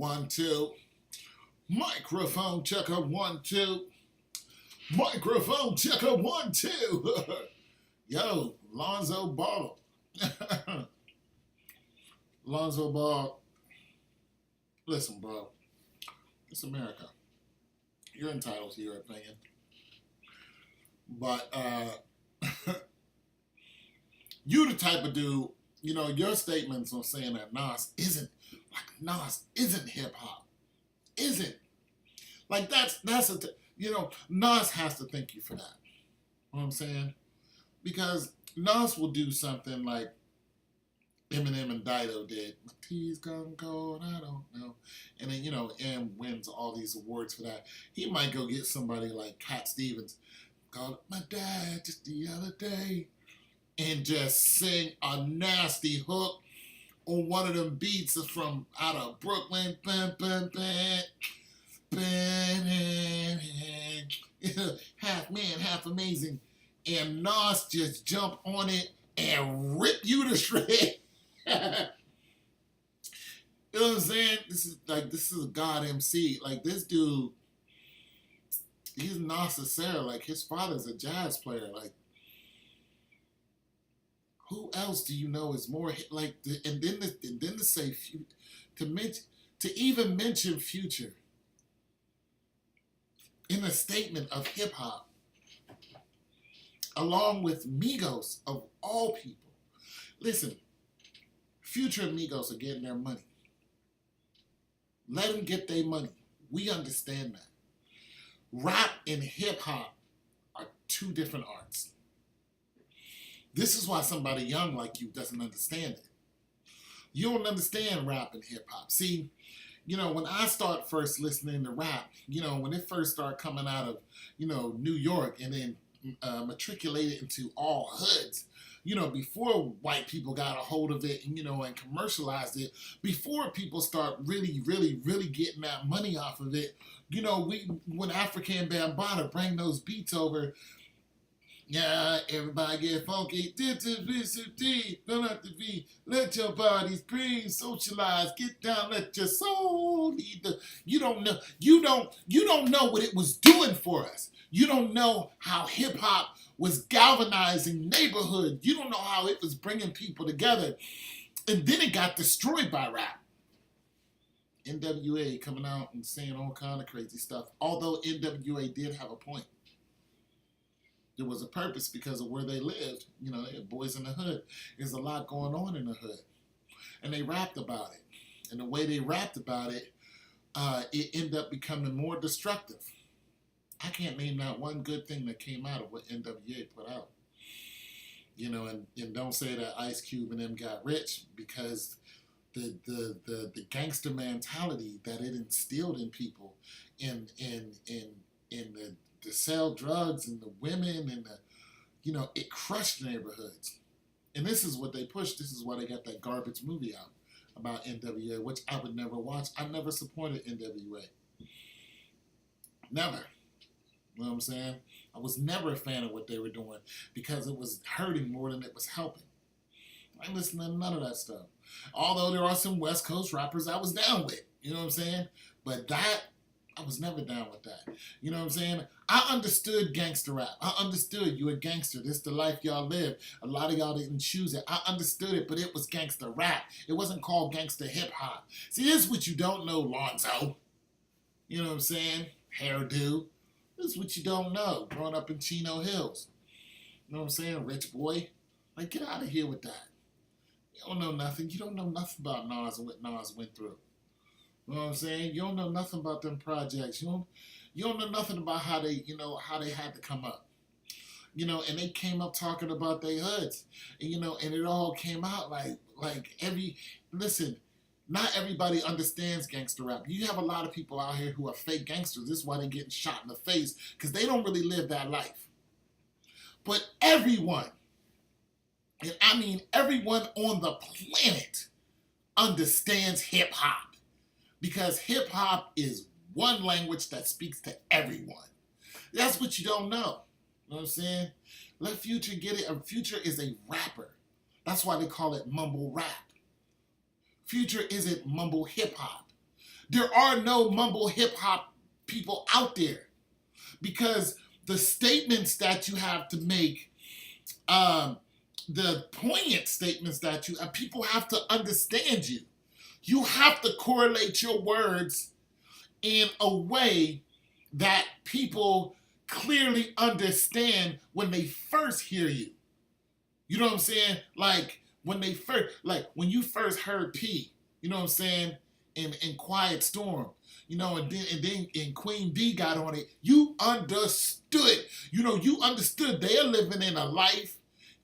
1, 2. Microphone checker 1, 2. Microphone checker 1, 2. Yo, Lonzo Ball. Lonzo Ball. Listen, bro. It's America. You're entitled to your opinion. But you the type of dude, your statements on saying that Nas isn't hip hop. Isn't. Like that's Nas has to thank you for that. You know what I'm saying? Because Nas will do something like Eminem and Dido did. My tea's gone cold, I don't know. And then, M wins all these awards for that. He might go get somebody like Cat Stevens, called my dad just the other day, and just sing a nasty hook on one of them beats from out of Brooklyn. Bam, bam, bam. Half man, half amazing. And Nas just jump on it and rip you to shreds. You know what I'm saying? This is a God MC. Like this dude, he's Nasser. Like his father's a jazz player. Like who else do you know is more like? And then to say to even mention Future in a statement of hip hop, along with Migos of all people. Listen, Future and Migos are getting their money. Let them get their money. We understand that. Rap and hip hop are two different arts. This is why somebody young like you doesn't understand it. You don't understand rap and hip hop. See, when I start first listening to rap, when it first started coming out of, New York and then matriculated into all hoods, before white people got a hold of it, and commercialized it, before people start really, really, really getting that money off of it, when African Bambaataa bring those beats over, yeah, everybody get funky, don't have to be, let your bodies breathe, socialize, get down, let your soul lead the, you don't know what it was doing for us. You don't know how hip hop was galvanizing neighborhoods. You don't know how it was bringing people together. And then it got destroyed by rap. NWA coming out and saying all kind of crazy stuff. Although NWA did have a point. There was a purpose because of where they lived. They had boys in the hood. There's a lot going on in the hood. And they rapped about it. And the way they rapped about it, it ended up becoming more destructive. I can't name not one good thing that came out of what NWA put out. And don't say that Ice Cube and them got rich, because the gangster mentality that it instilled in people, in the sell drugs and the women and it crushed neighborhoods. And this is what they pushed. This is why they got that garbage movie out about NWA, which I would never watch. I never supported NWA. Never. You know what I'm saying? I was never a fan of what they were doing because it was hurting more than it was helping. I ain't listening to none of that stuff. Although there are some West Coast rappers I was down with. You know what I'm saying? But that, I was never down with that. You know what I'm saying? I understood gangster rap. I understood you a gangster. This is the life y'all live. A lot of y'all didn't choose it. I understood it, but it was gangster rap. It wasn't called gangster hip hop. See, this is what you don't know, Lonzo. You know what I'm saying? Hairdo. This is what you don't know. Growing up in Chino Hills. You know what I'm saying? Rich boy. Like, get out of here with that. You don't know nothing. You don't know nothing about Nas and what Nas went through. You know what I'm saying? You don't know nothing about them projects. You don't know nothing about how they had to come up. And they came up talking about their hoods. And, and it all came out listen, not everybody understands gangster rap. You have a lot of people out here who are fake gangsters. This is why they're getting shot in the face, because they don't really live that life. But everyone, and I mean everyone on the planet, understands hip hop. Because hip hop is one language that speaks to everyone. That's what you don't know. You know what I'm saying? Let Future get it. Future is a rapper. That's why they call it mumble rap. Future isn't mumble hip hop. There are no mumble hip hop people out there because the statements that you have to make, the poignant statements that people have to understand you. You have to correlate your words in a way that people clearly understand when they first hear you. You know what I'm saying? Like when you first heard P, you know what I'm saying? In Quiet Storm, you know, and then Queen D got on it. You understood. You know, you understood they're living in a life,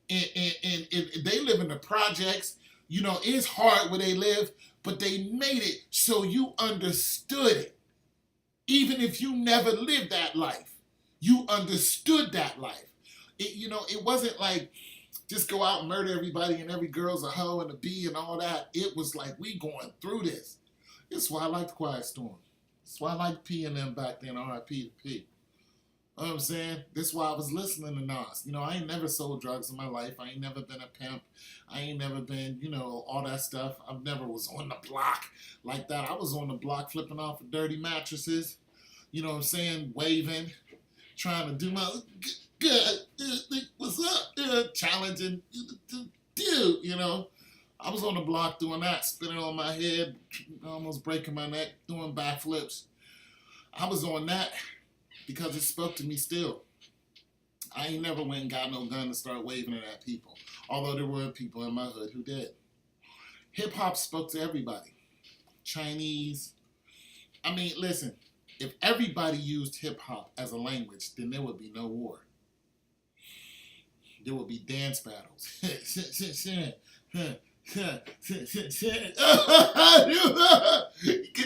and they live in the projects. You know, it's hard where they live, but they made it so you understood it. Even if you never lived that life, you understood that life. It wasn't like just go out and murder everybody and every girl's a hoe and a bee and all that. It was like we going through this. That's why I liked Quiet Storm. That's why I liked P and them back then, R.I.P. to P. You know what I'm saying? That's why I was listening to Nas. You know, I ain't never sold drugs in my life. I ain't never been a pimp. I ain't never been, all that stuff. I never was on the block like that. I was on the block flipping off of dirty mattresses. You know what I'm saying? Waving, trying to do my good. What's up? Challenging, dude. You know, I was on the block doing that, spinning on my head, almost breaking my neck, doing backflips. I was on that because it spoke to me still. I ain't never went and got no gun to start waving it at people, although there were people in my hood who did. Hip hop spoke to everybody. Chinese. I mean, listen, if everybody used hip hop as a language, then there would be no war. There would be dance battles. Can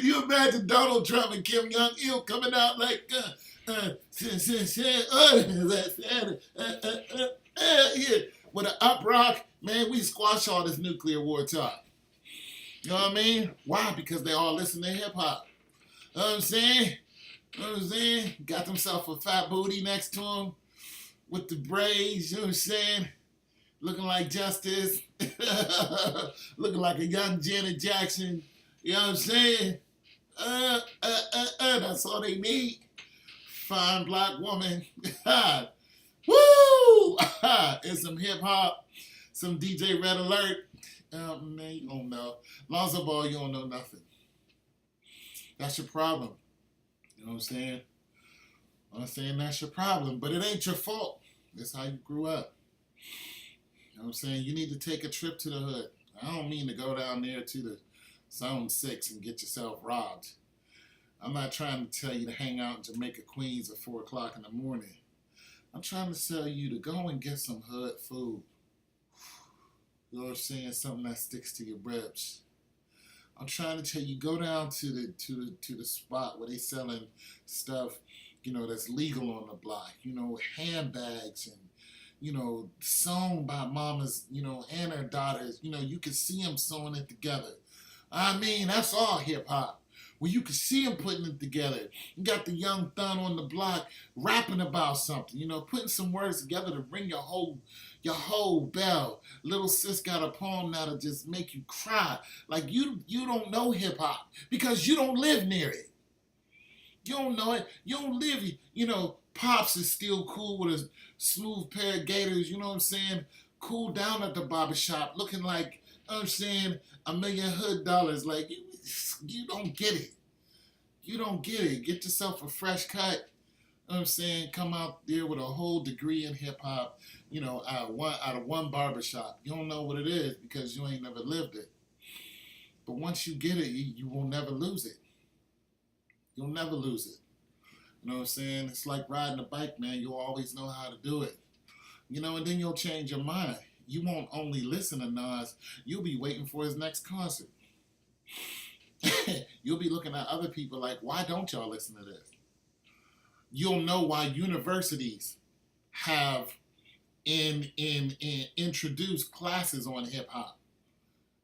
you imagine Donald Trump and Kim Jong-il coming out like with an up rock? Man, we squash all this nuclear war talk. You know what I mean? Why? Because they all listen to hip hop. You know what I'm saying? You know what I'm saying? Got themselves a fat booty next to him with the braids, you know what I'm saying? Looking like Justice. Looking like a young Janet Jackson. You know what I'm saying? That's all they need. Fine black woman. Woo! And some hip hop. Some DJ Red Alert. Man, you don't know. Lonzo Ball, you don't know nothing. That's your problem. You know what I'm saying? I'm saying that's your problem, but it ain't your fault. That's how you grew up. You know what I'm saying? You need to take a trip to the hood. I don't mean to go down there to the Zone 6 and get yourself robbed. I'm not trying to tell you to hang out in Jamaica, Queens at 4 o'clock in the morning. I'm trying to tell you to go and get some hood food. You know what I'm saying? Something that sticks to your ribs. I'm trying to tell you, go down to the spot where they selling stuff, that's legal on the block. Handbags and, sewn by mamas, and their daughters. You can see them sewing it together. I mean, that's all hip hop. Where you can see them putting it together. You got the young thun on the block rapping about something, putting some words together to ring your whole bell. Little sis got a poem that'll just make you cry. Like you don't know hip hop because you don't live near it. You don't know it. You don't live. Pops is still cool with a smooth pair of gators. You know what I'm saying? Cool down at the barbershop, looking like $1 million hood dollars. Like you don't get it. You don't get it. Get yourself a fresh cut. You know what I'm saying? Come out there with a whole degree in hip hop. Out of one barbershop. You don't know what it is because you ain't never lived it. But once you get it, you will never lose it. You'll never lose it. You know what I'm saying? It's like riding a bike, man. You'll always know how to do it. And then you'll change your mind. You won't only listen to Nas. You'll be waiting for his next concert. You'll be looking at other people like, why don't y'all listen to this? You'll know why universities have introduced classes on hip hop.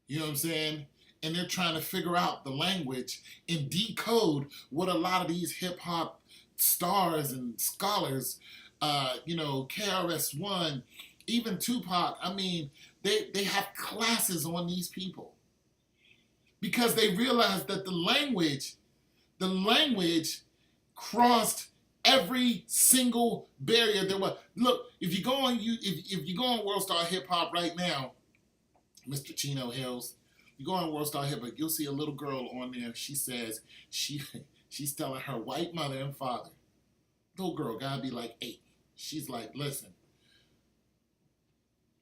You know what I'm saying? And they're trying to figure out the language and decode what a lot of these hip hop stars and scholars, KRS-One, even Tupac, I mean, they have classes on these people because they realize that the language The language crossed every single barrier there was. Look, if you go on World Star Hip Hop right now, Mr. Chino Hills, you go on World Star Hip Hop, you'll see a little girl on there. She says she's telling her white mother and father, little girl gotta be like 8. She's like, listen.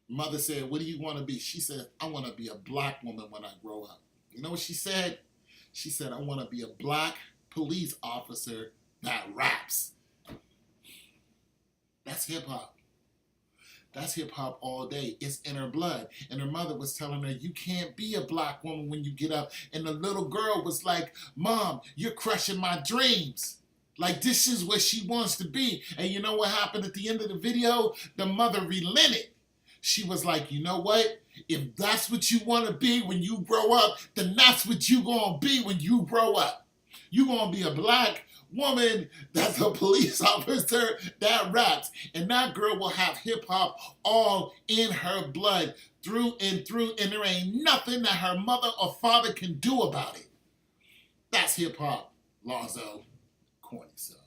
Mother said, what do you want to be? She said, I want to be a black woman when I grow up. You know what she said? She said, I want to be a black police officer that raps. That's hip hop. That's hip hop all day. It's in her blood. And her mother was telling her, you can't be a black woman when you get up. And the little girl was like, Mom, you're crushing my dreams. Like, this is what she wants to be. And you know what happened at the end of the video? The mother relented. She was like, you know what? If that's what you want to be when you grow up, then that's what you going to be when you grow up. You going to be a black woman that's a police officer that raps. And that girl will have hip-hop all in her blood, through and through, and there ain't nothing that her mother or father can do about it. That's hip-hop, Lonzo. Corny, son.